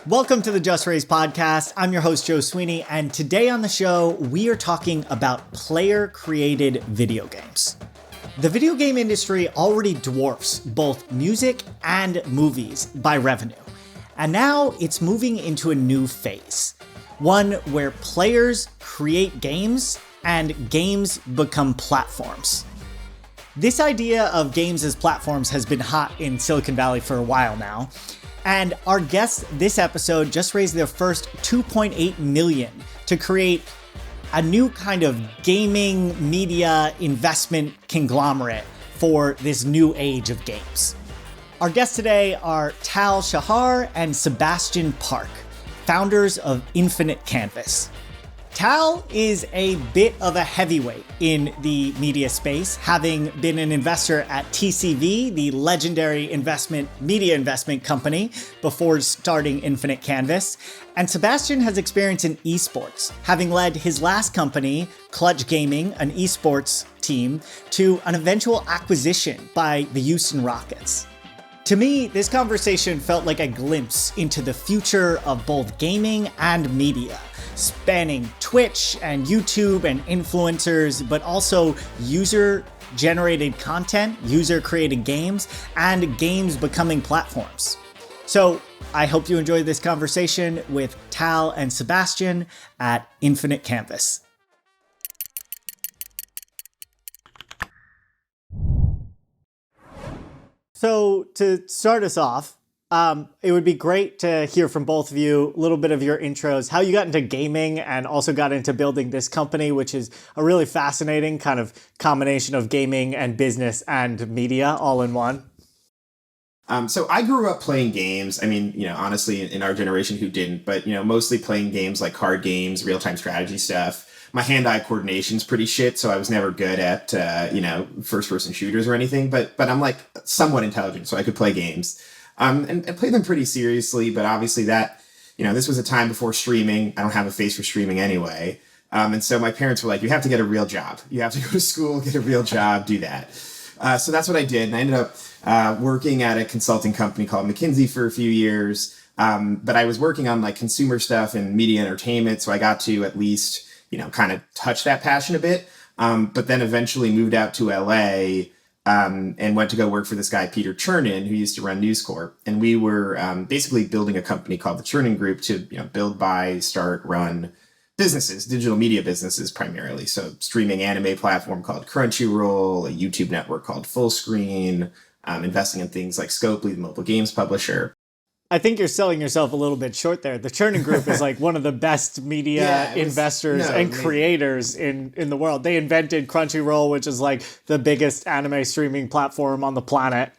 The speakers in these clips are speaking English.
Welcome to the Just Raise podcast. I'm your host, Joe Sweeney, and today on the show, we are talking about player-created video games. The video game industry already dwarfs both music and movies by revenue, and now it's moving into a new phase, one where players create games and games become platforms. This idea of games as platforms has been hot in Silicon Valley for a while now. And our guests this episode just raised their first $2.8 million to create a new kind of gaming media investment conglomerate for this new age of games. Our guests today are Tal Shachar and Sebastian Park, founders of Infinite Canvas. Tal is a bit of a heavyweight in the media space, having been an investor at TCV, the legendary media investment company, before starting Infinite Canvas. And Sebastian has experience in esports, having led his last company, Clutch Gaming, an esports team, to an eventual acquisition by the Houston Rockets. To me, this conversation felt like a glimpse into the future of both gaming and media, spanning Twitch and YouTube and influencers, but also user-generated content, user-created games, and games becoming platforms. So I hope you enjoyed this conversation with Tal and Sebastian at Infinite Canvas. So to start us off, it would be great to hear from both of you, a little bit of your intros, how you got into gaming and also got into building this company, which is a really fascinating kind of combination of gaming and business and media all in one. So I grew up playing games. I mean, honestly, in our generation, who didn't? But, mostly playing games like card games, real-time strategy stuff. My hand-eye coordination's pretty shit, so I was never good at, first-person shooters or anything. But I'm, somewhat intelligent, so I could play games. And play them pretty seriously, but obviously that, this was a time before streaming. I don't have a face for streaming anyway. And so my parents were like, you have to get a real job. You have to go to school, get a real job, do that. So that's what I did. And I ended up working at a consulting company called McKinsey for a few years. But I was working on consumer stuff and media entertainment. So I got to at least, kind of touch that passion a bit. But then eventually moved out to LA and went to go work for this guy, Peter Chernin, who used to run News Corp. And we were basically building a company called the Chernin Group to build, buy, start, run businesses, digital media businesses primarily. So streaming anime platform called Crunchyroll, a YouTube network called Fullscreen, investing in things like Scopely, the mobile games publisher. I think you're selling yourself a little bit short there. The Chernin Group is one of the best media investors and creators in the world. They invented Crunchyroll, which is the biggest anime streaming platform on the planet.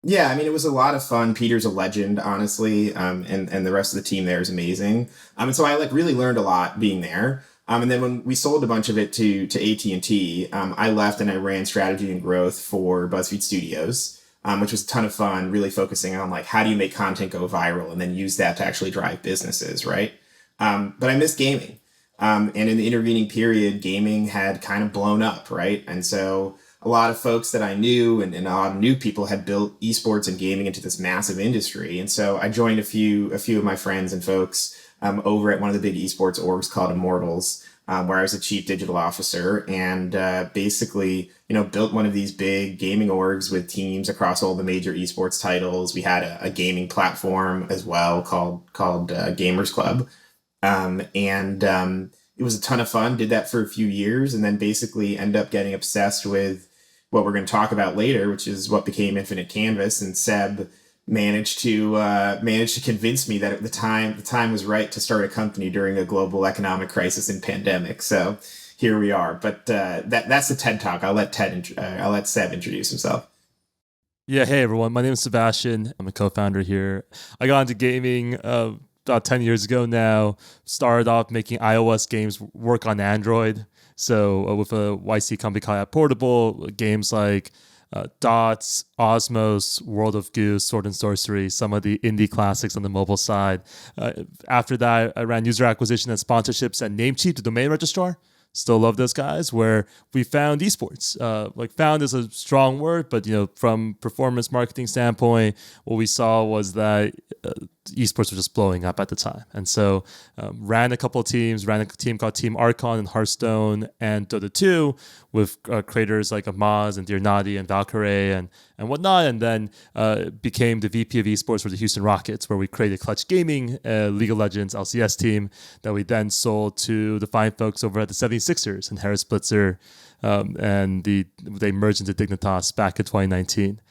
Yeah, I mean, it was a lot of fun. Peter's a legend, honestly, and the rest of the team there is amazing. And so I really learned a lot being there. And then when we sold a bunch of it to AT&T, I left and I ran strategy and growth for BuzzFeed Studios. Which was a ton of fun, really focusing on how do you make content go viral and then use that to actually drive businesses, right? But I missed gaming. And in the intervening period, gaming had kind of blown up, right? And so a lot of folks that I knew and a lot of new people had built esports and gaming into this massive industry. And so I joined a few of my friends and folks over at one of the big esports orgs called Immortals, where I was a chief digital officer and basically, built one of these big gaming orgs with teams across all the major esports titles. We had a gaming platform as well called Gamers Club. It was a ton of fun, did that for a few years, and then basically ended up getting obsessed with what we're going to talk about later, which is what became Infinite Canvas. And Seb managed to convince me that at the time was right to start a company during a global economic crisis and pandemic. So here we are. But that's the TED Talk. I'll let Seb introduce himself. Yeah, hey everyone. My name is Sebastian. I'm a co-founder here. I got into gaming about 10 years ago now. Started off making iOS games work on Android. So with a YC company called App Portable, games like Dots, Osmos, World of Goose, Sword and Sorcery, some of the indie classics on the mobile side. After that, I ran user acquisition and sponsorships at Namecheap, the domain registrar. Still love those guys, where we found esports. Found is a strong word, but from performance marketing standpoint, what we saw was that esports was just blowing up at the time. And so ran a couple of teams, ran a team called Team Archon and Hearthstone and Dota 2 with creators like Amaz and Dear Nadi and Valkyrie and whatnot. And then became the VP of esports for the Houston Rockets, where we created Clutch Gaming, League of Legends LCS team that we then sold to the fine folks over at the 76ers and Harris Blitzer. And they merged into Dignitas back in 2019.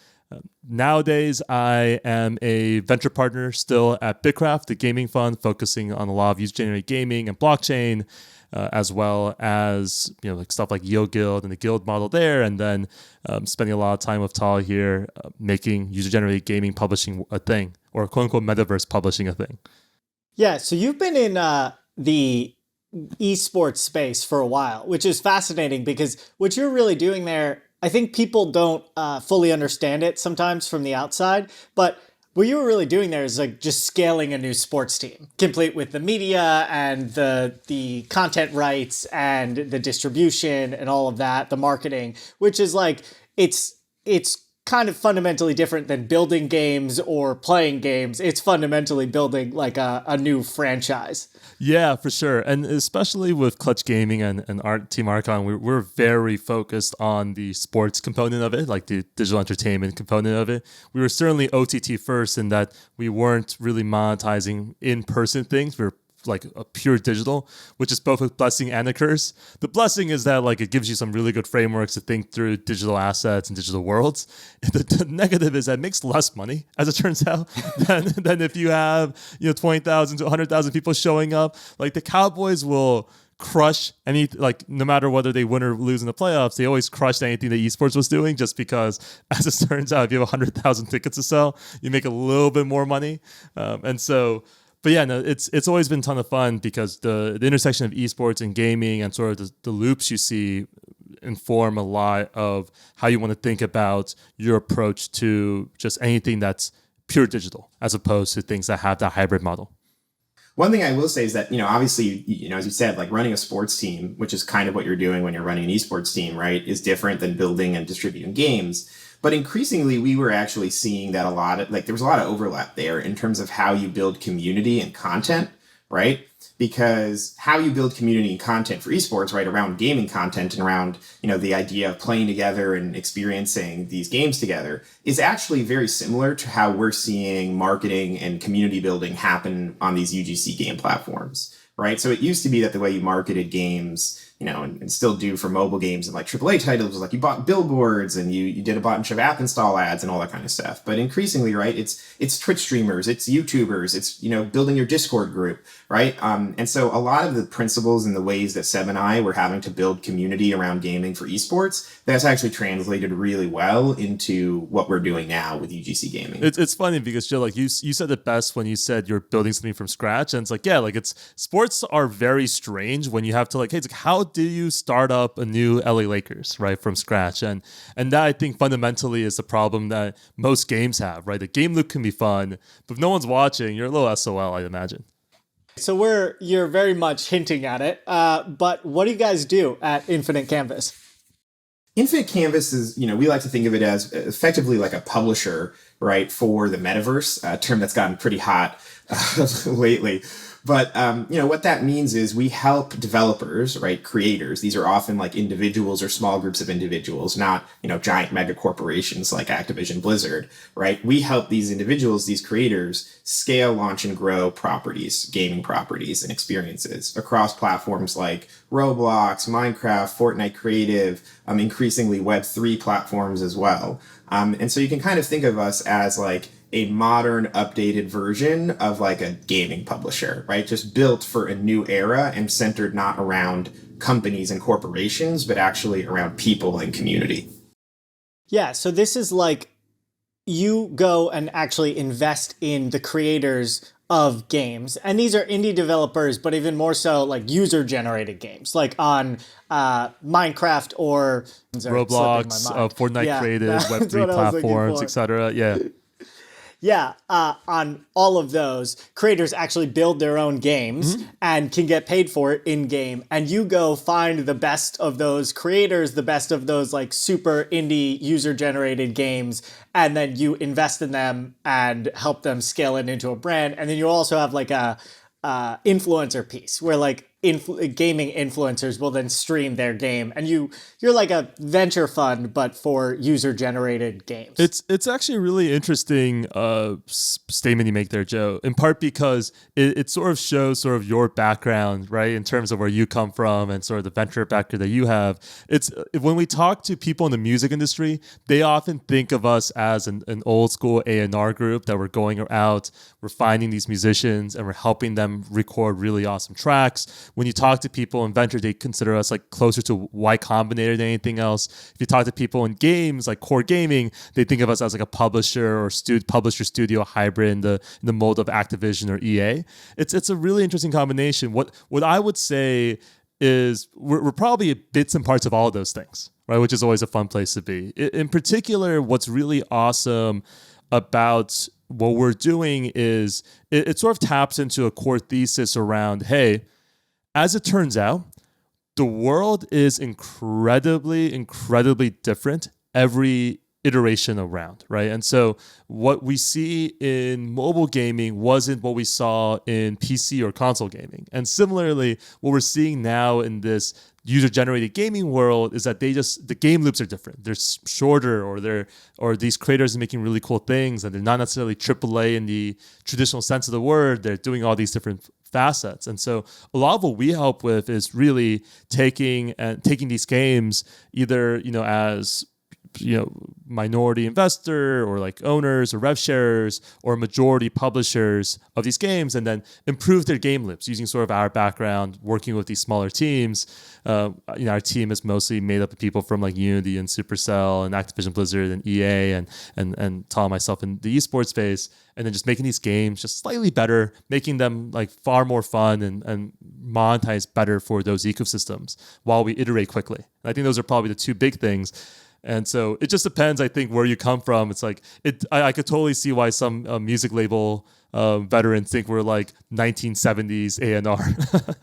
Nowadays, I am a venture partner still at Bitcraft, the gaming fund, focusing on a lot of user-generated gaming and blockchain, as well as like stuff like Yo Guild and the guild model there, and then spending a lot of time with Tal here, making user-generated gaming publishing a thing, or quote-unquote metaverse publishing a thing. Yeah, so you've been in the esports space for a while, which is fascinating because what you're really doing there, I think people don't fully understand it sometimes from the outside, but what you were really doing there is like just scaling a new sports team, complete with the media and the content rights and the distribution and all of that, the marketing, which is like, it's kind of fundamentally different than building games or playing games. It's fundamentally building like a new franchise. Yeah, for sure. And especially with Clutch Gaming and our Team Archon, we're very focused on the sports component of it, like the digital entertainment component of it. We were certainly OTT first in that we weren't really monetizing in-person things. We were like a pure digital, which is both a blessing and a curse. The blessing is that like it gives you some really good frameworks to think through digital assets and digital worlds. The negative is that it makes less money, as it turns out, than if you have 20,000 to 100,000 people showing up. Like the Cowboys will crush any, like no matter whether they win or lose in the playoffs, they always crushed anything that esports was doing, just because, as it turns out, if you have 100,000 tickets to sell, you make a little bit more money. But yeah, no, it's always been a ton of fun because the intersection of esports and gaming and sort of the loops you see inform a lot of how you want to think about your approach to just anything that's pure digital, as opposed to things that have that hybrid model. One thing I will say is that, obviously, as you said, like running a sports team, which is kind of what you're doing when you're running an esports team, right, is different than building and distributing games. But increasingly, we were actually seeing that there was a lot of overlap there in terms of how you build community and content, right? Because how you build community and content for esports, right, around gaming content and around, the idea of playing together and experiencing these games together is actually very similar to how we're seeing marketing and community building happen on these UGC game platforms, right? So it used to be that the way you marketed games, and still do for mobile games and like AAA titles, was like you bought billboards and you did a bunch of app install ads and all that kind of stuff. But increasingly, right, it's Twitch streamers, it's YouTubers, it's, building your Discord group, right? And so a lot of the principles and the ways that Seb and I were having to build community around gaming for esports, that's actually translated really well into what we're doing now with UGC gaming. It's funny because Joe, like you said it best when you said you're building something from scratch. And it's like, yeah, like sports are very strange when you have to hey, it's like, how do you start up a new LA Lakers, right, from scratch? And that, I think, fundamentally is the problem that most games have, right? The game loop can be fun, but if no one's watching, you're a little SOL, I'd imagine. So you're very much hinting at it, but what do you guys do at Infinite Canvas? Infinite Canvas is, we like to think of it as effectively like a publisher, right, for the metaverse, a term that's gotten pretty hot lately. But, what that means is we help developers, right, creators. These are often like individuals or small groups of individuals, not, giant mega corporations like Activision Blizzard, right? We help these individuals, these creators, scale, launch, and grow properties, gaming properties and experiences across platforms like Roblox, Minecraft, Fortnite Creative, increasingly Web3 platforms as well. And so you can kind of think of us as like a modern, updated version of like a gaming publisher, right? Just built for a new era and centered not around companies and corporations, but actually around people and community. Yeah, so this is like you go and actually invest in the creators of games. And these are indie developers, but even more so like user-generated games, like on Minecraft or Roblox, Fortnite Creative, Web3 platforms, etc. Yeah. Yeah, on all of those, creators actually build their own games and can get paid for it in game. And you go find the best of those creators, the best of those like super indie user generated games, and then you invest in them and help them scale it into a brand. And then you also have like a influencer piece where like gaming influencers will then stream their game, and you're like a venture fund but for user generated games. It's actually a really interesting statement you make there, Joe, in part because it sort of shows sort of your background, right, in terms of where you come from and sort of the venture background that you have. It's when we talk to people in the music industry, they often think of us as an old school A&R group that we're going out, we're finding these musicians and we're helping them record really awesome tracks. When you talk to people in venture, they consider us like closer to Y Combinator than anything else. If you talk to people in games, like core gaming, they think of us as like a publisher or publisher studio hybrid in the mold of Activision or EA. It's a really interesting combination. What I would say is we're probably bits and parts of all of those things, right? Which is always a fun place to be. In particular, what's really awesome about what we're doing is it sort of taps into a core thesis around, hey, as it turns out, the world is incredibly, incredibly different every iteration around, right? And so what we see in mobile gaming wasn't what we saw in PC or console gaming. And similarly, what we're seeing now in this user-generated gaming world is that the game loops are different. They're shorter, or these creators are making really cool things, and they're not necessarily AAA in the traditional sense of the word. They're doing all these different facets. And so a lot of what we help with is really taking these games either, as minority investor or like owners or rev sharers or majority publishers of these games, and then improve their game loops using sort of our background working with these smaller teams. Our team is mostly made up of people from like Unity and Supercell and Activision Blizzard and EA and Tom and myself in the esports space, and then just making these games just slightly better, making them like far more fun and monetize better for those ecosystems while we iterate quickly. And I think those are probably the two big things. And so it just depends, I think, where you come from. It's like I could totally see why some music label veterans think we're like 1970s A&R.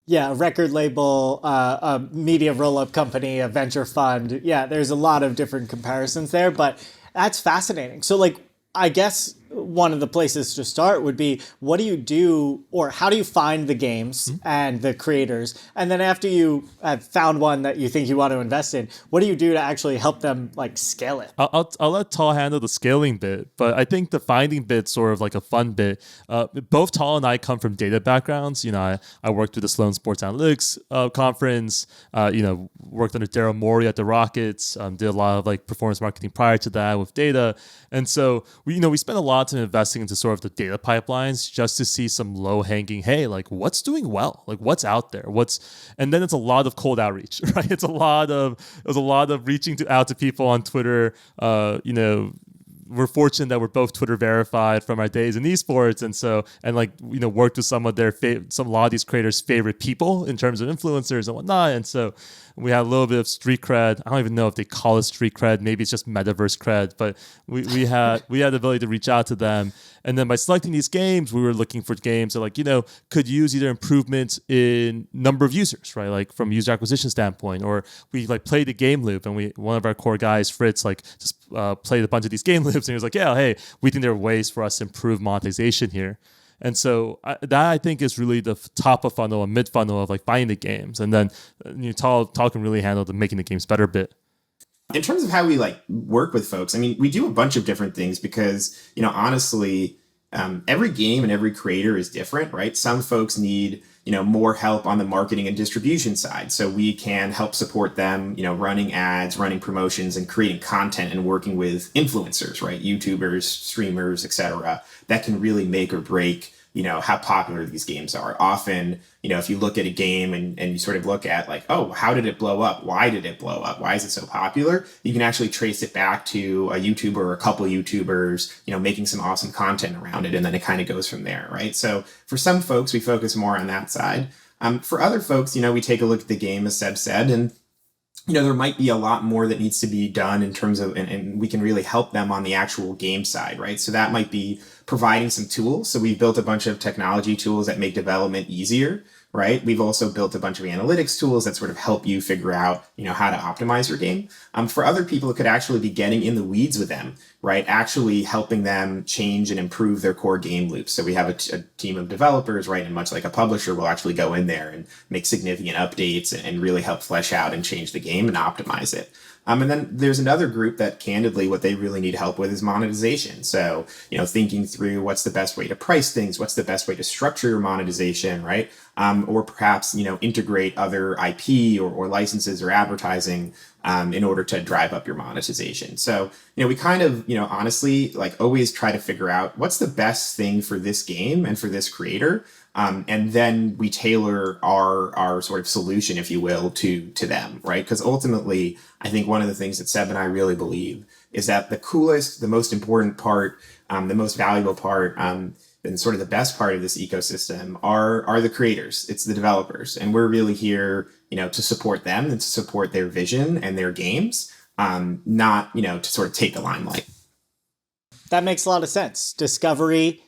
Yeah, a record label, a media roll-up company, a venture fund. Yeah, there's a lot of different comparisons there, but that's fascinating. So like, I guess one of the places to start would be, what do you do, or how do you find the games and the creators? And then after you have found one that you think you want to invest in, what do you do to actually help them like scale it? I'll let Tal handle the scaling bit, but I think the finding bit's sort of like a fun bit. Both Tal and I come from data backgrounds. I worked with the Sloan Sports Analytics conference, worked under Daryl Morey at the Rockets, did a lot of like performance marketing prior to that with data. And so we spent a lot of time investing into sort of the data pipelines just to see some low-hanging, hey, like what's doing well, like what's out there, and then it's a lot of cold outreach, right? It was a lot of reaching out to people on Twitter. We're fortunate that we're both Twitter verified from our days in esports, and worked with some of a lot of these creators' favorite people in terms of influencers and whatnot. And so we had a little bit of street cred. I don't even know if they call it street cred. Maybe it's just metaverse cred. But we had the ability to reach out to them. And then by selecting these games, we were looking for games that could use either improvements in number of users, right? Like from user acquisition standpoint, or we played the game loop, and one of our core guys, Fritz, just played a bunch of these game loops, and he was like, yeah, hey, we think there are ways for us to improve monetization here. And so that I think is really the top of funnel and mid funnel of finding the games, and then Tal can really handle the making the games better bit. In terms of how we work with folks, I mean, we do a bunch of different things because honestly, every game and every creator is different, right? Some folks need more help on the marketing and distribution side, so we can help support them, running ads, running promotions, and creating content and working with influencers, right? YouTubers, streamers, etc. That can really make or break how popular these games are. Often, if you look at a game and you sort of look at oh, how did it blow up? Why did it blow up? Why is it so popular? You can actually trace it back to a YouTuber or a couple YouTubers, making some awesome content around it. And then it kind of goes from there, right? So for some folks, we focus more on that side. For other folks, we take a look at the game, as Seb said, and there might be a lot more that needs to be done in terms of, and we can really help them on the actual game side, right? So that might be providing some tools. So we've built a bunch of technology tools that make development easier, right? We've also built a bunch of analytics tools that sort of help you figure out, how to optimize your game. For other people, it could actually be getting in the weeds with them, right? Actually helping them change and improve their core game loops. So we have a team of developers, right? And much like a publisher will actually go in there and make significant updates and really help flesh out and change the game and optimize it. And then there's another group that candidly, what they really need help with is monetization. So, thinking through what's the best way to price things, what's the best way to structure your monetization, right? Or perhaps, integrate other IP or licenses or advertising in order to drive up your monetization. So, we kind of, honestly, like always try to figure out what's the best thing for this game and for this creator. And then we tailor our sort of solution, if you will, to them, right? Because ultimately, I think one of the things that Seb and I really believe is that the coolest, the most important part, the most valuable part, and sort of the best part of this ecosystem are the creators. It's the developers. And we're really here, to support them and to support their vision and their games, not, to sort of take the limelight. That makes a lot of sense. Discovery,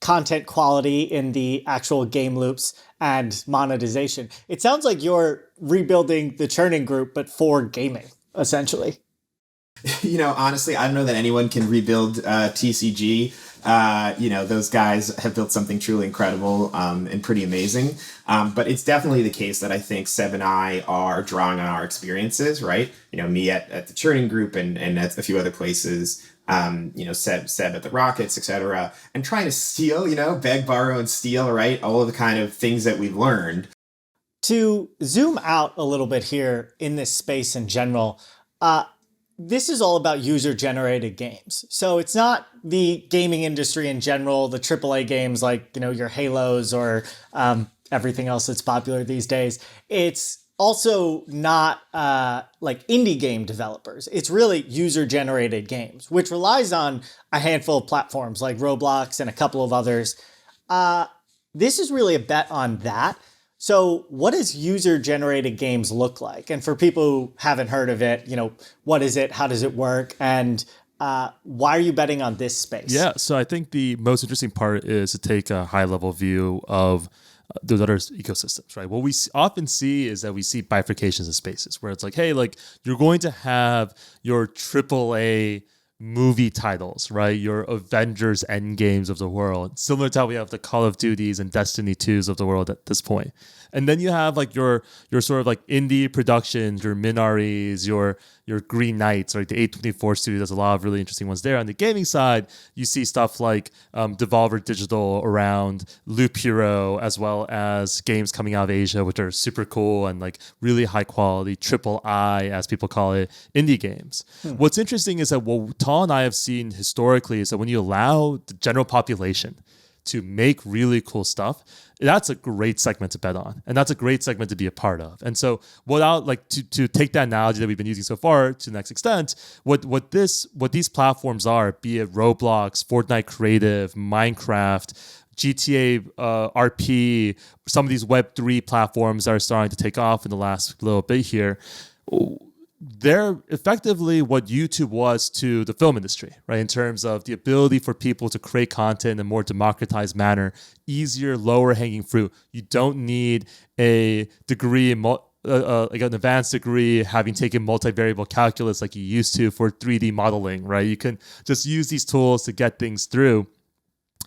content quality in the actual game loops, and monetization. It sounds like you're rebuilding the churning group, but for gaming, essentially. Honestly, I don't know that anyone can rebuild TCG. Those guys have built something truly incredible and pretty amazing. But it's definitely the case that I think Seb and I are drawing on our experiences, right? Me at the churning group and at a few other places. Seb at the Rockets, etc., and trying to steal, beg, borrow, and steal, right? All of the kind of things that we've learned. To zoom out a little bit here in this space in general, this is all about user-generated games. So it's not the gaming industry in general, the AAA games like, your Halos or everything else that's popular these days. It's also not like indie game developers. It's really user-generated games, which relies on a handful of platforms like Roblox and a couple of others. This is really a bet on that. So what does user-generated games look like? And for people who haven't heard of it, what is it? How does it work? And why are you betting on this space? Yeah, so I think the most interesting part is to take a high-level view of those other ecosystems, right? What we often see is that we see bifurcations of spaces where it's like, hey, like you're going to have your AAA movie titles, right? Your Avengers Endgames of the world, similar to how we have the Call of Duties and Destiny 2s of the world at this point. And then you have like your sort of like indie productions, your Minaris, your Green Knights, right? The A24 studio does a lot of really interesting ones there. On the gaming side, you see stuff like Devolver Digital around Loop Hero, as well as games coming out of Asia, which are super cool and like really high quality, triple I, as people call it, indie games. What's interesting is that what Tal and I have seen historically is that when you allow the general population to make really cool stuff, that's a great segment to bet on. And that's a great segment to be a part of. And so without like to take that analogy that we've been using so far to the next extent, what these platforms are, be it Roblox, Fortnite Creative, Minecraft, GTA RP, some of these Web3 platforms that are starting to take off in the last little bit here, they're effectively what YouTube was to the film industry, right? In terms of the ability for people to create content in a more democratized manner, easier, lower hanging fruit. You don't need a degree in like an advanced degree, having taken multivariable calculus like you used to for 3D modeling, right? You can just use these tools to get things through.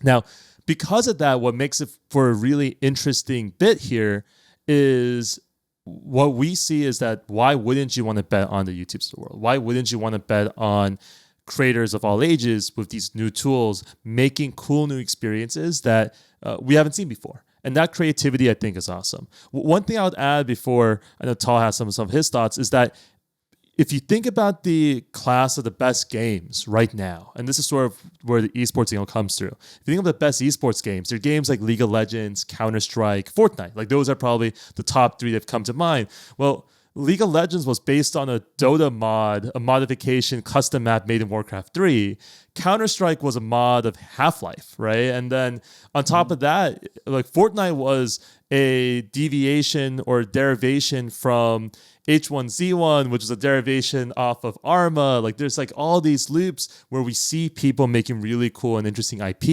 Now, because of that, what makes it for a really interesting bit here is what we see is that why wouldn't you want to bet on the YouTubes of the world? Why wouldn't you want to bet on creators of all ages with these new tools making cool new experiences that we haven't seen before? And that creativity, I think, is awesome. One thing I would add before I know Tal has some of his thoughts is that if you think about the class of the best games right now, and this is sort of where the esports angle comes through. If you think of the best esports games, they're games like League of Legends, Counter-Strike, Fortnite. Like those are probably the top three that have come to mind. Well, League of Legends was based on a Dota mod, a modification custom map made in Warcraft 3. Counter-Strike was a mod of Half-Life, right? And then on top of that, like Fortnite was a deviation or derivation from H1Z1, which is a derivation off of Arma. Like there's like all these loops where we see people making really cool and interesting IP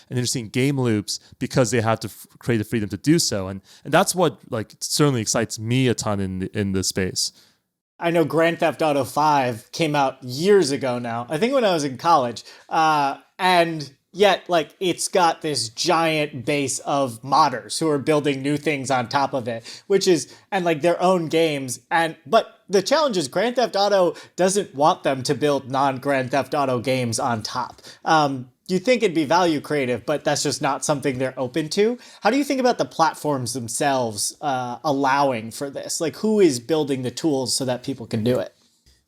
and interesting game loops because they have to create the freedom to do so. And that's what like certainly excites me a ton in the space. I know Grand Theft Auto 5 came out years ago now. I think when I was in college. And yet, like, it's got this giant base of modders who are building new things on top of it, which is, and like their own games. But the challenge is Grand Theft Auto doesn't want them to build non-Grand Theft Auto games on top. You think it'd be value creative, but that's just not something they're open to. How do you think about the platforms themselves allowing for this? Like, who is building the tools so that people can do it?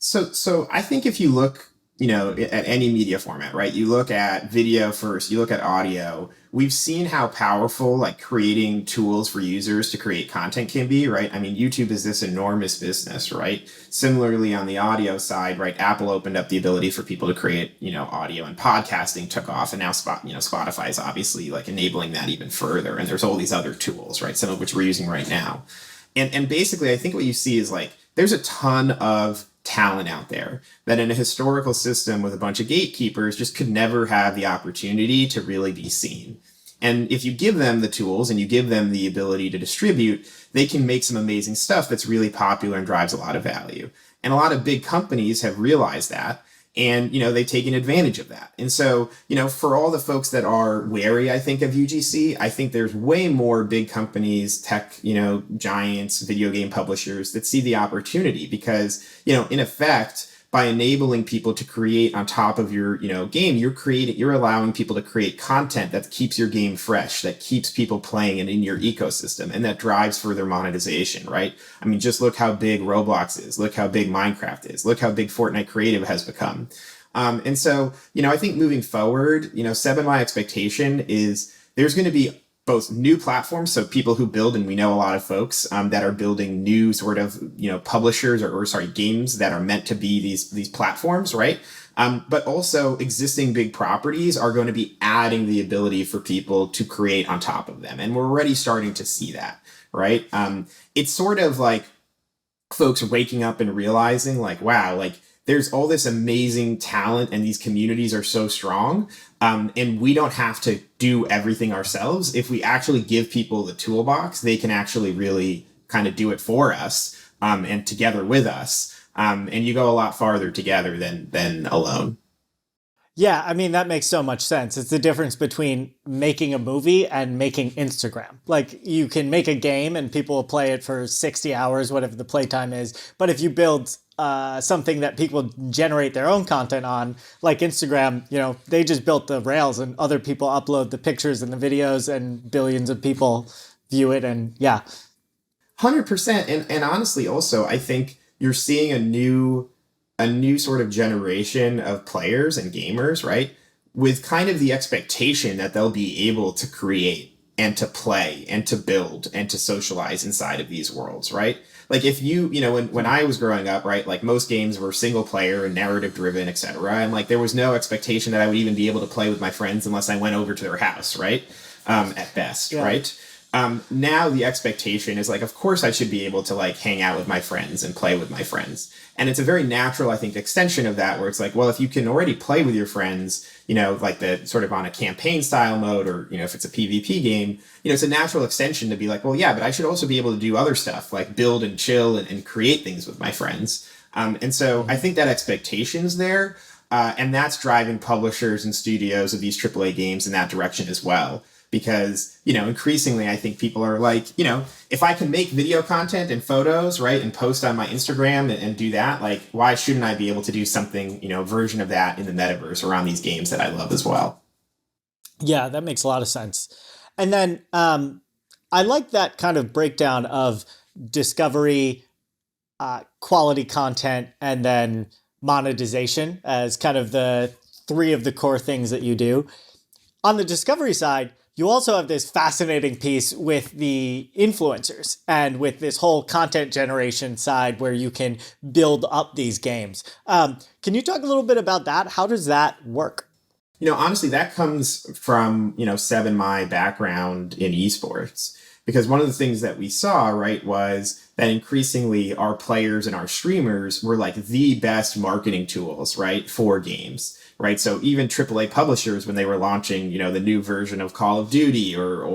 So I think if you look, at any media format, right? You look at video first, you look at audio. We've seen how powerful like creating tools for users to create content can be, right? I mean, YouTube is this enormous business, right? Similarly, on the audio side, right? Apple opened up the ability for people to create, audio, and podcasting took off, and now Spotify is obviously like enabling that even further. And there's all these other tools, right? Some of which we're using right now. And basically, I think what you see is like there's a ton of talent out there that in a historical system with a bunch of gatekeepers just could never have the opportunity to really be seen. And if you give them the tools and you give them the ability to distribute, they can make some amazing stuff that's really popular and drives a lot of value. And a lot of big companies have realized that. And, they've taken advantage of that. And so, for all the folks that are wary, I think, of UGC, I think there's way more big companies, tech, giants, video game publishers that see the opportunity because, in effect, by enabling people to create on top of your, game, you're allowing people to create content that keeps your game fresh, that keeps people playing and in your ecosystem, and that drives further monetization, right? I mean, just look how big Roblox is, look how big Minecraft is, look how big Fortnite Creative has become. And so, I think moving forward, Seb, and my expectation is there's going to be both new platforms, so people who build, and we know a lot of folks that are building new sort of, publishers or games that are meant to be these platforms, right? But also existing big properties are going to be adding the ability for people to create on top of them. And we're already starting to see that, right? It's sort of like folks waking up and realizing like, wow, like there's all this amazing talent and these communities are so strong. And we don't have to do everything ourselves. If we actually give people the toolbox, they can actually really kind of do it for us and together with us. And you go a lot farther together than alone. Yeah, I mean, that makes so much sense. It's the difference between making a movie and making Instagram. Like, you can make a game and people will play it for 60 hours, whatever the playtime is. But if you build something that people generate their own content on, like Instagram, they just built the rails and other people upload the pictures and the videos and billions of people view it. And yeah. 100%. And honestly, also, I think you're seeing a new sort of generation of players and gamers, right? With kind of the expectation that they'll be able to create and to play and to build and to socialize inside of these worlds, right? Like if when I was growing up, right, like most games were single player and narrative driven, etc. And like there was no expectation that I would even be able to play with my friends unless I went over to their house, right? At best, yeah. Right? Now the expectation is like, of course I should be able to like hang out with my friends and play with my friends. And it's a very natural, I think, extension of that where it's like, well, if you can already play with your friends, like the sort of on a campaign style mode or, if it's a PvP game, it's a natural extension to be like, well, yeah, but I should also be able to do other stuff like build and chill and create things with my friends. And so I think that expectation's there. And that's driving publishers and studios of these AAA games in that direction as well. Because, increasingly, I think people are like, if I can make video content and photos, right, and post on my Instagram and do that, like, why shouldn't I be able to do something, version of that in the metaverse around these games that I love as well? Yeah, that makes a lot of sense. And then I like that kind of breakdown of discovery, quality content, and then monetization as kind of the three of the core things that you do. On the discovery side, you also have this fascinating piece with the influencers and with this whole content generation side where you can build up these games. Can you talk a little bit about that? How does that work? Honestly, that comes from, Seb and my background in esports. Because one of the things that we saw, right, was that increasingly our players and our streamers were like the best marketing tools, right, for games, right? So even AAA publishers, when they were launching, the new version of Call of Duty or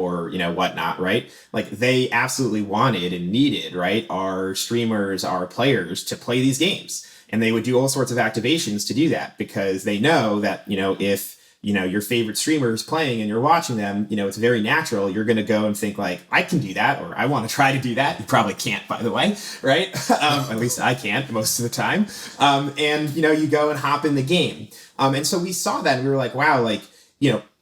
whatnot, right? Like they absolutely wanted and needed, right, our streamers, our players to play these games. And they would do all sorts of activations to do that because they know that, if your favorite streamer is playing and you're watching them, it's very natural. You're going to go and think like, I can do that, or I want to try to do that. You probably can't, by the way, right? At least I can't most of the time. And, you go and hop in the game. And so we saw that and we were like, wow, like,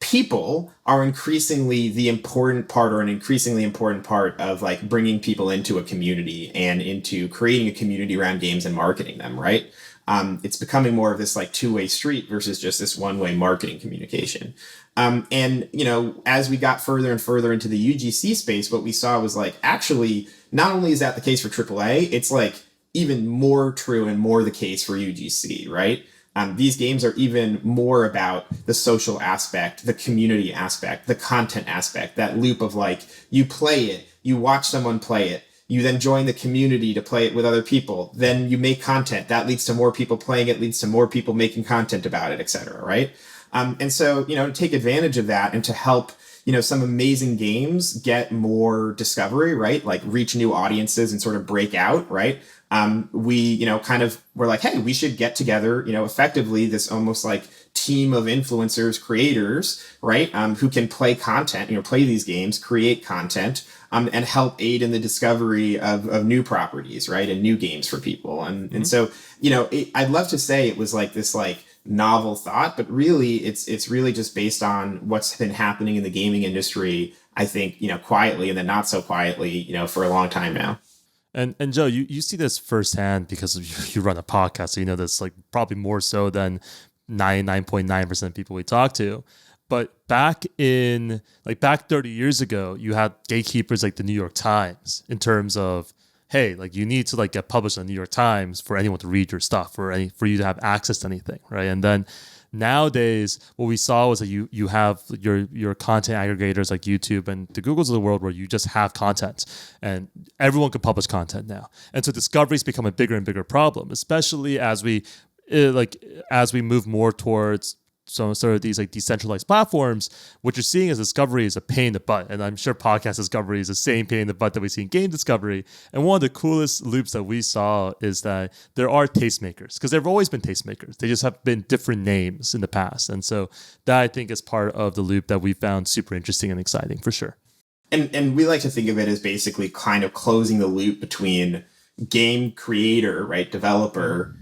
people are increasingly the important part or an increasingly important part of like bringing people into a community and into creating a community around games and marketing them, right? It's becoming more of this like two-way street versus just this one-way marketing communication. And, as we got further and further into the UGC space, what we saw was like, actually, not only is that the case for AAA, it's like even more true and more the case for UGC, right? These games are even more about the social aspect, the community aspect, the content aspect, that loop of like, you play it, you watch someone play it, you then join the community to play it with other people. Then you make content that leads to more people playing it, leads to more people making content about it, et cetera, right? And so, to take advantage of that and to help, some amazing games get more discovery, right? Like reach new audiences and sort of break out, right? We, kind of were like, hey, we should get together, effectively this almost like team of influencers, creators, right? Who can play content, play these games, create content, and help aid in the discovery of new properties, right? And new games for people. And so, I'd love to say it was like this like novel thought, but really it's really just based on what's been happening in the gaming industry, I think, quietly and then not so quietly, for a long time now. And Joe, you see this firsthand because you run a podcast, so you know this like probably more so than 99.9% of people we talk to. But back 30 years ago, you had gatekeepers like the New York Times in terms of, hey, like you need to like get published in the New York Times for anyone to read your stuff or for you to have access to anything, right? And then nowadays, what we saw was that you have your content aggregators like YouTube and the Googles of the world where you just have content and everyone can publish content now. And so discovery's become a bigger and bigger problem, especially as we move more towards some sort of these like decentralized platforms. What you're seeing as discovery is a pain in the butt. And I'm sure podcast discovery is the same pain in the butt that we see in game discovery. And one of the coolest loops that we saw is that there are tastemakers, because there have always been tastemakers. They just have been different names in the past. And so that I think is part of the loop that we found super interesting and exciting for sure. And we like to think of it as basically kind of closing the loop between game creator, right, developer,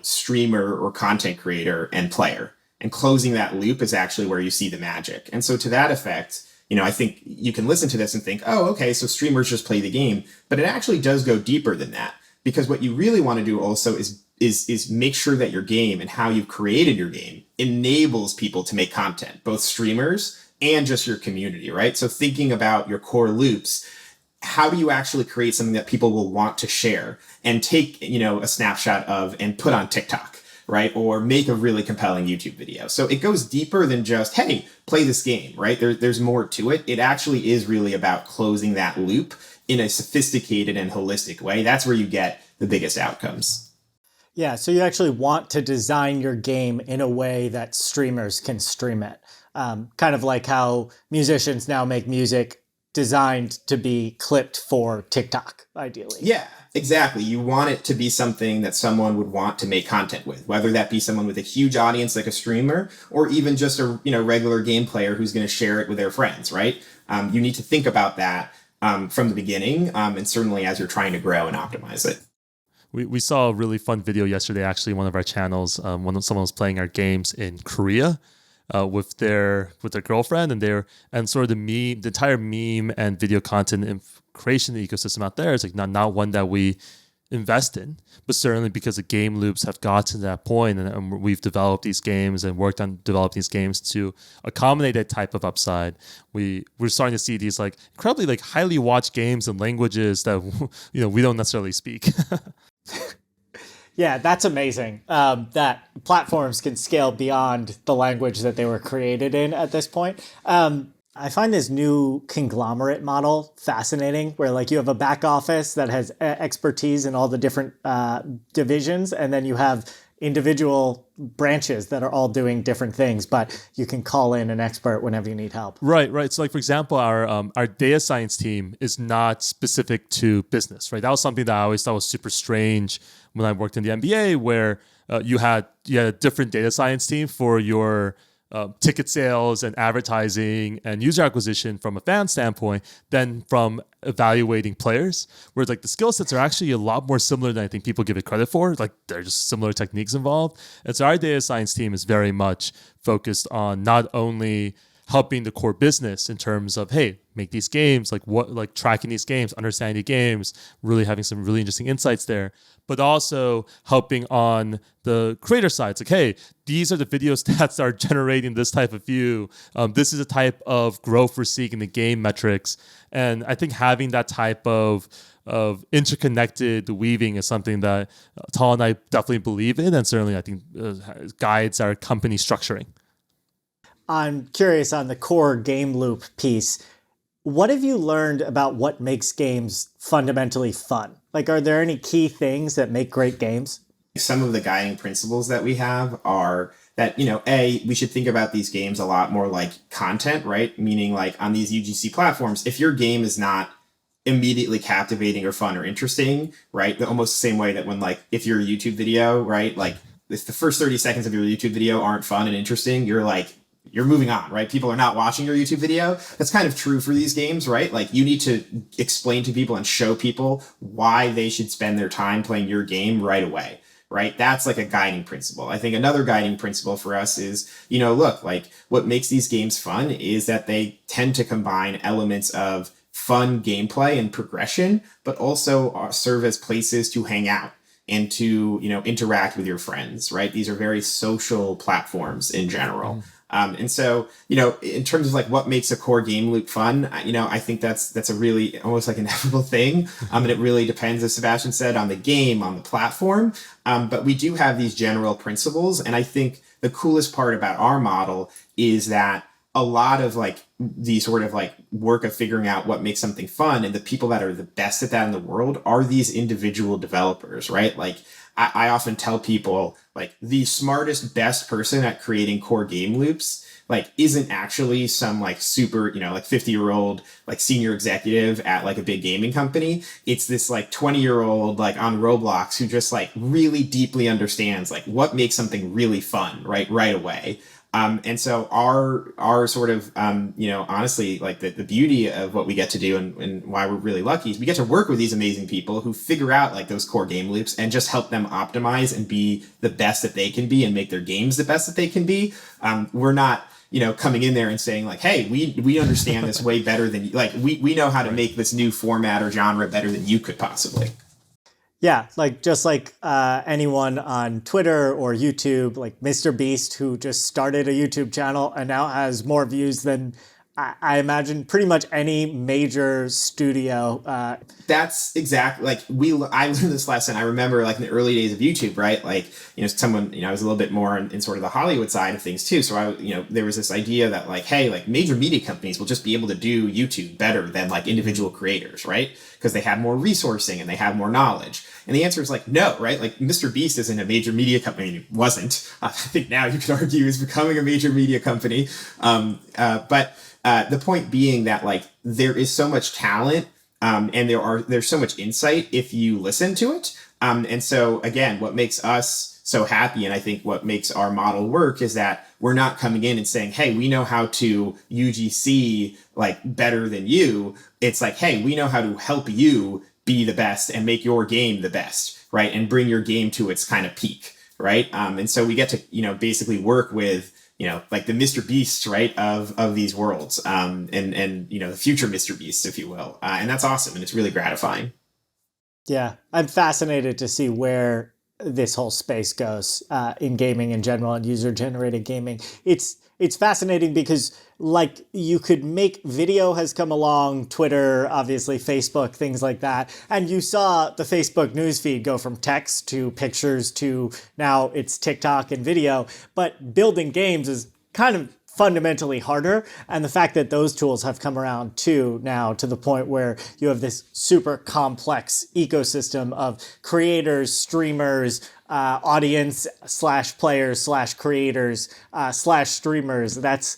streamer or content creator and player. And closing that loop is actually where you see the magic. And so to that effect, I think you can listen to this and think, oh, okay, so streamers just play the game. But it actually does go deeper than that. Because what you really want to do also is make sure that your game and how you've created your game enables people to make content, both streamers and just your community, right? So thinking about your core loops, how do you actually create something that people will want to share and take, a snapshot of and put on TikTok? Right? Or make a really compelling YouTube video. So it goes deeper than just, hey, play this game, right? There's more to it. It actually is really about closing that loop in a sophisticated and holistic way. That's where you get the biggest outcomes. Yeah, so you actually want to design your game in a way that streamers can stream it. Kind of like how musicians now make music designed to be clipped for TikTok, ideally. Yeah, exactly. You want it to be something that someone would want to make content with, whether that be someone with a huge audience like a streamer, or even just a regular game player who's going to share it with their friends, right? You need to think about that from the beginning, and certainly as you're trying to grow and optimize it. We saw a really fun video yesterday, actually, one of our channels, someone was playing our games in Korea. With their girlfriend and sort of the entire meme and video content and creation ecosystem out there is like not one that we invest in, but certainly because the game loops have gotten to that point and we've developed these games and worked on developing these games to accommodate that type of upside. We're starting to see these like incredibly like highly watched games in languages that we don't necessarily speak. Yeah, that's amazing. That platforms can scale beyond the language that they were created in at this point. I find this new conglomerate model fascinating, where like you have a back office that has expertise in all the different divisions, and then you have individual branches that are all doing different things, but you can call in an expert whenever you need help. Right. So, like for example, our data science team is not specific to business, right? That was something that I always thought was super strange when I worked in the MBA, where you had a different data science team for your ticket sales and advertising and user acquisition from a fan standpoint than from evaluating players. Whereas like the skill sets are actually a lot more similar than I think people give it credit for. Like there are just similar techniques involved. And so our data science team is very much focused on not only helping the core business in terms of, hey, make these games, like tracking these games, understanding the games, really having some really interesting insights there, but also helping on the creator side. It's like, hey, these are the video stats that are generating this type of view. This is the type of growth we're seeing in the game metrics. And I think having that type of interconnected weaving is something that Tal and I definitely believe in, and certainly I think guides our company structuring. I'm curious on the core game loop piece. What have you learned about what makes games fundamentally fun? Like, are there any key things that make great games? Some of the guiding principles that we have are that, we should think about these games a lot more like content, right? Meaning like on these UGC platforms, if your game is not immediately captivating or fun or interesting, right? Almost the same way that when if your YouTube video, right? Like if the first 30 seconds of your YouTube video aren't fun and interesting, you're moving on, right? People are not watching your YouTube video. That's kind of true for these games, right? Like you need to explain to people and show people why they should spend their time playing your game right away, right? That's like a guiding principle. I think another guiding principle for us is, look, like what makes these games fun is that they tend to combine elements of fun gameplay and progression, but also serve as places to hang out and to, interact with your friends, right? These are very social platforms in general. And so, in terms of like what makes a core game loop fun, I think that's a really almost like inevitable thing. And it really depends, as Sebastian said, on the game, on the platform. But we do have these general principles. And I think the coolest part about our model is that a lot of like the sort of like work of figuring out what makes something fun and the people that are the best at that in the world are these individual developers, right? Like I often tell people like the smartest, best person at creating core game loops, like isn't actually some like super, like 50-year-old, like senior executive at like a big gaming company. It's this like 20-year-old like on Roblox who just like really deeply understands like what makes something really fun, right away. And so our sort of, honestly, like the beauty of what we get to do and why we're really lucky is we get to work with these amazing people who figure out like those core game loops and just help them optimize and be the best that they can be and make their games the best that they can be. We're not, coming in there and saying like, hey, we understand this way better than you. Like we know how to make this new format or genre better than you could possibly. Yeah, like just like anyone on Twitter or YouTube, like Mr. Beast, who just started a YouTube channel and now has more views than I imagine pretty much any major studio. That's exactly like I learned this lesson. I remember like in the early days of YouTube, right? Like, someone, I was a little bit more in sort of the Hollywood side of things too. So there was this idea that like, hey, like major media companies will just be able to do YouTube better than like individual creators, right? Because they have more resourcing and they have more knowledge. And the answer is like, no, right? Like Mr. Beast isn't a major media company. It wasn't. I think now you could argue is becoming a major media company. But the point being that like there is so much talent and there's so much insight if you listen to it. And so again, what makes us so happy, and I think what makes our model work, is that we're not coming in and saying, hey, we know how to UGC like better than you. It's like, hey, we know how to help you be the best and make your game the best, right? And bring your game to its kind of peak, right? And so we get to, basically work with, like the Mr. Beasts, right, of these worlds, and the future Mr. Beasts, if you will. And that's awesome. And it's really gratifying. Yeah, I'm fascinated to see where this whole space goes in gaming in general and user-generated gaming. It's it's fascinating because like you could make video has come along, Twitter, obviously Facebook, things like that. And you saw the Facebook newsfeed go from text to pictures to now it's TikTok and video. But building games is kind of fundamentally harder. And the fact that those tools have come around too now to the point where you have this super complex ecosystem of creators, streamers, audience slash players slash creators slash streamers. That's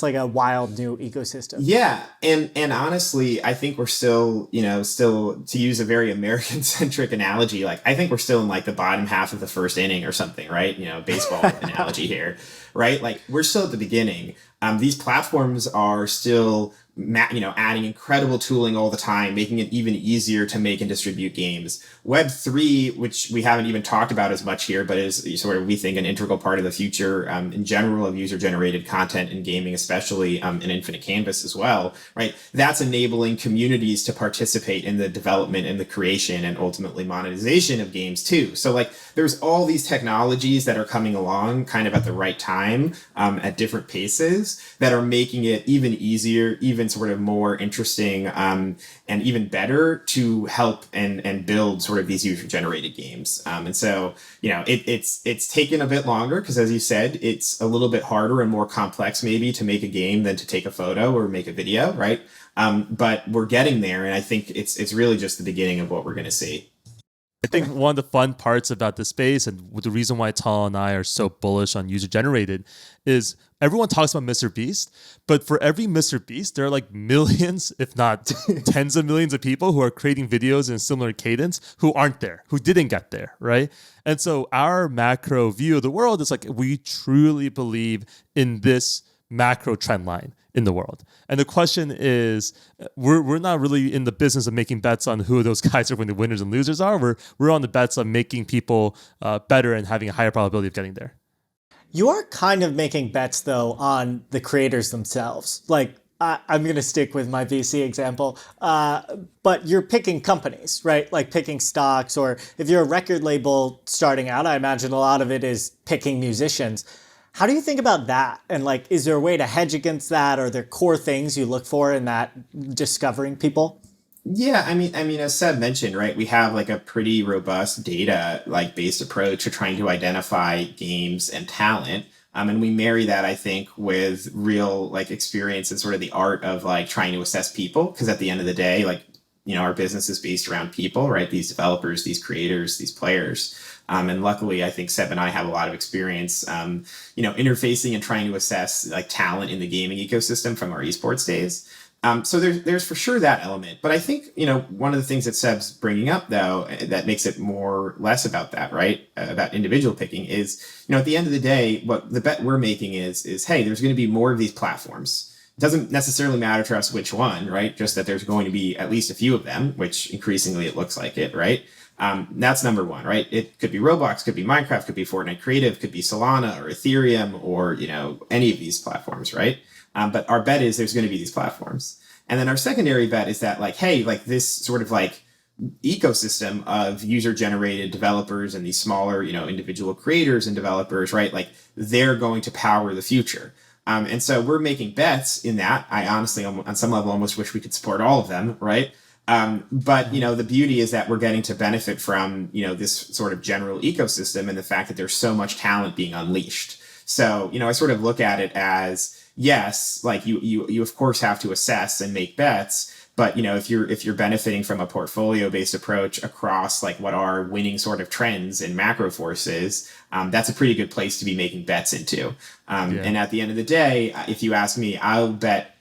like a wild new ecosystem. Yeah. And honestly, I think we're still, still to use a very American centric analogy, like I think we're still in like the bottom half of the first inning or something, right? Baseball analogy here, right? Like we're still at the beginning. These platforms are still, adding incredible tooling all the time, making it even easier to make and distribute games. Web3, which we haven't even talked about as much here, but is sort of, we think, an integral part of the future in general of user-generated content in gaming, especially in Infinite Canvas as well, right? That's enabling communities to participate in the development and the creation and ultimately monetization of games too. So like there's all these technologies that are coming along kind of at the right time at different paces that are making it even easier, even sort of more interesting and even better to help and build sort of these user-generated games. And so, it's taken a bit longer because, as you said, it's a little bit harder and more complex maybe to make a game than to take a photo or make a video, right? But we're getting there, and I think it's really just the beginning of what we're going to see. I think one of the fun parts about this space and the reason why Tal and I are so bullish on user-generated is everyone talks about Mr. Beast, but for every Mr. Beast, there are like millions, if not tens of millions of people who are creating videos in a similar cadence who aren't there, who didn't get there, right? And so our macro view of the world is like we truly believe in this macro trend line in the world. And the question is, we're not really in the business of making bets on who those guys are when the winners and losers are. We're on the bets of making people better and having a higher probability of getting there. You are kind of making bets, though, on the creators themselves. Like, I'm going to stick with my VC example, but you're picking companies, right? Like picking stocks, or if you're a record label starting out, I imagine a lot of it is picking musicians. How do you think about that? And like, is there a way to hedge against that? Are there core things you look for in that discovering people? Yeah, I mean, as Seb mentioned, right, we have like a pretty robust data like based approach to trying to identify games and talent. And we marry that, I think, with real like experience and sort of the art of like trying to assess people. Because at the end of the day, like, our business is based around people, right? These developers, these creators, these players. And luckily, I think Seb and I have a lot of experience, interfacing and trying to assess like talent in the gaming ecosystem from our esports days. So there's for sure that element. But I think, one of the things that Seb's bringing up, though, that makes it more less about that, right? About individual picking is, at the end of the day, what the bet we're making is, hey, there's going to be more of these platforms. It doesn't necessarily matter to us which one, right? Just that there's going to be at least a few of them, which increasingly it looks like it, right? That's number one, right? It could be Roblox, could be Minecraft, could be Fortnite Creative, could be Solana or Ethereum or, any of these platforms, right? But our bet is there's going to be these platforms. And then our secondary bet is that like, hey, like this sort of like ecosystem of user generated developers and these smaller, individual creators and developers, right? Like they're going to power the future. And so we're making bets in that. I honestly, on some level, almost wish we could support all of them, right? But, the beauty is that we're getting to benefit from, this sort of general ecosystem and the fact that there's so much talent being unleashed. So, I sort of look at it as, yes, like you of course have to assess and make bets. But, if you're benefiting from a portfolio based approach across like what are winning sort of trends and macro forces, that's a pretty good place to be making bets into. And at the end of the day, if you ask me, I'll bet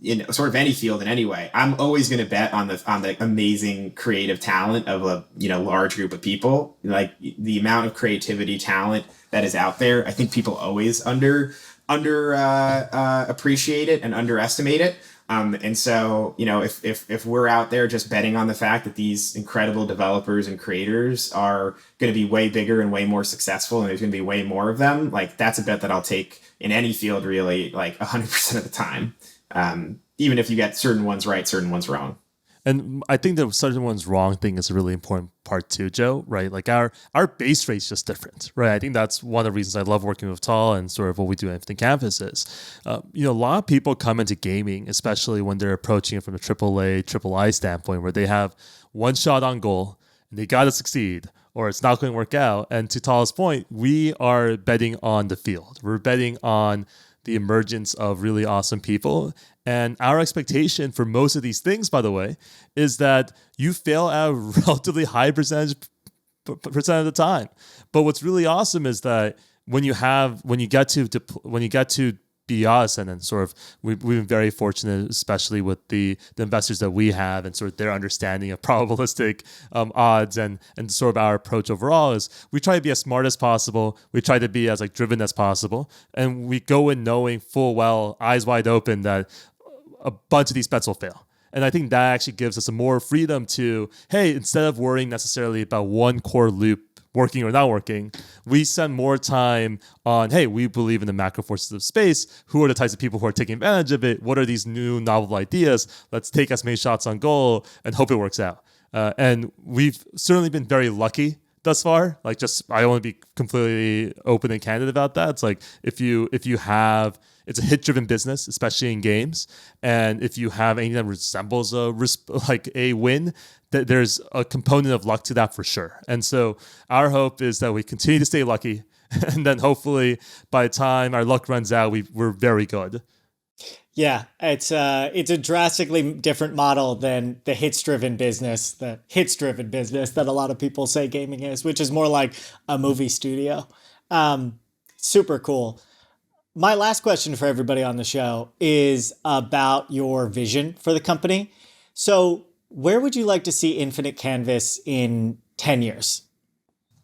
in sort of any field in any way. I'm always going to bet on the amazing creative talent of a large group of people. Like the amount of creativity talent that is out there, I think people always appreciate it and underestimate it. And so, if we're out there just betting on the fact that these incredible developers and creators are going to be way bigger and way more successful, and there's going to be way more of them, like that's a bet that I'll take in any field, really, like 100% of the time. Even if you get certain ones right, certain ones wrong. And I think the someone's wrong thing is a really important part too, Joe, right? Like our base rate's just different, right? I think that's one of the reasons I love working with Tall and sort of what we do at Infinite Canvas is, a lot of people come into gaming, especially when they're approaching it from a AAA, III standpoint, where they have one shot on goal and they got to succeed or it's not going to work out. And to Tall's point, we are betting on the field. We're betting on the emergence of really awesome people. And our expectation for most of these things, by the way, is that you fail at a relatively high percent of the time. But what's really awesome is that when you get to be us, and then sort of we've been very fortunate, especially with the investors that we have and sort of their understanding of probabilistic odds and sort of our approach overall is we try to be as smart as possible. We try to be as driven as possible, and we go in knowing full well, eyes wide open, that a bunch of these bets will fail. And I think that actually gives us a more freedom to, hey, instead of worrying necessarily about one core loop working or not working, we spend more time on, hey, we believe in the macro forces of space. Who are the types of people who are taking advantage of it? What are these new novel ideas? Let's take as many shots on goal and hope it works out. And we've certainly been very lucky thus far. I want to be completely open and candid about that. It's like if you have, it's a hit-driven business, especially in games, and if you have anything that resembles a win, there's a component of luck to that for sure. And so our hope is that we continue to stay lucky, and then hopefully by the time our luck runs out, we're very good. Yeah, it's a drastically different model than the hits-driven business that a lot of people say gaming is, which is more like a movie studio. Super cool. My last question for everybody on the show is about your vision for the company. So where would you like to see Infinite Canvas in 10 years?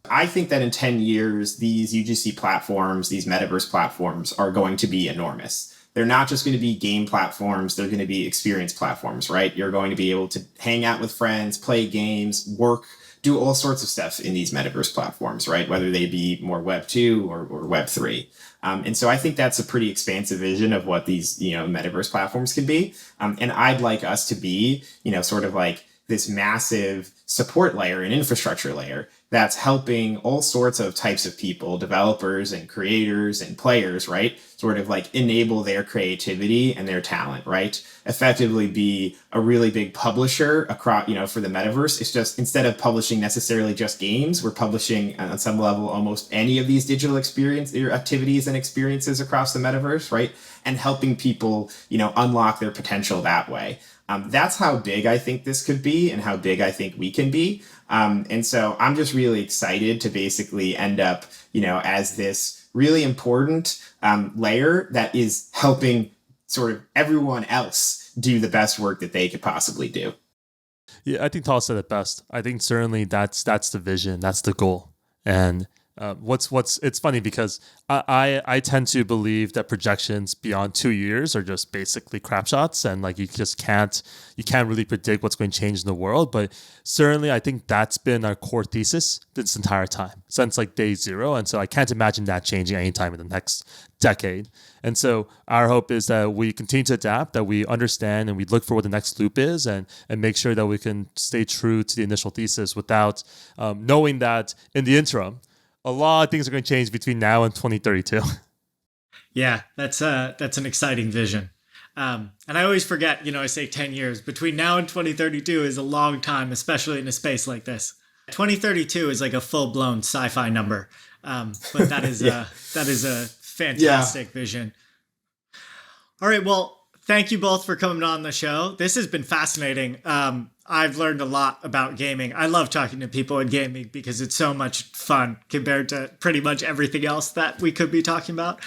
I think that in 10 years, these UGC platforms, these metaverse platforms are going to be enormous. They're not just going to be game platforms. They're going to be experience platforms, right? You're going to be able to hang out with friends, play games, work, do all sorts of stuff in these metaverse platforms, right? Whether they be more Web 2 or Web 3. And so I think that's a pretty expansive vision of what these, metaverse platforms can be. And I'd like us to be, sort of like this massive support layer and infrastructure layer that's helping all sorts of types of people, developers and creators and players, right? Sort of like enable their creativity and their talent, right? Effectively be a really big publisher across, for the metaverse. It's just instead of publishing necessarily just games, we're publishing on some level almost any of these digital activities and experiences across the metaverse, right? And helping people, unlock their potential that way. That's how big I think this could be and how big I think we can be. And so I'm just really excited to basically end up, as this really important layer that is helping sort of everyone else do the best work that they could possibly do. Yeah, I think Tal said it best. I think certainly that's the vision, that's the goal. And it's funny because I tend to believe that projections beyond 2 years are just basically crap shots, and you can't really predict what's going to change in the world. But certainly I think that's been our core thesis this entire time since day zero. And so I can't imagine that changing anytime in the next decade. And so our hope is that we continue to adapt, that we understand and we look for what the next loop is and make sure that we can stay true to the initial thesis without knowing that in the interim, a lot of things are going to change between now and 2032. Yeah, that's an exciting vision. And I always forget, I say 10 years. Between now and 2032 is a long time, especially in a space like this. 2032 is like a full-blown sci-fi number. But that is that is a fantastic vision. All right, well, thank you both for coming on the show. This has been fascinating. I've learned a lot about gaming. I love talking to people in gaming because it's so much fun compared to pretty much everything else that we could be talking about.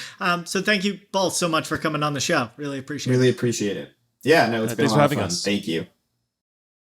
So thank you both so much for coming on the show. Really appreciate it. Really appreciate it. Yeah, no, it's been a lot of fun. Thank you.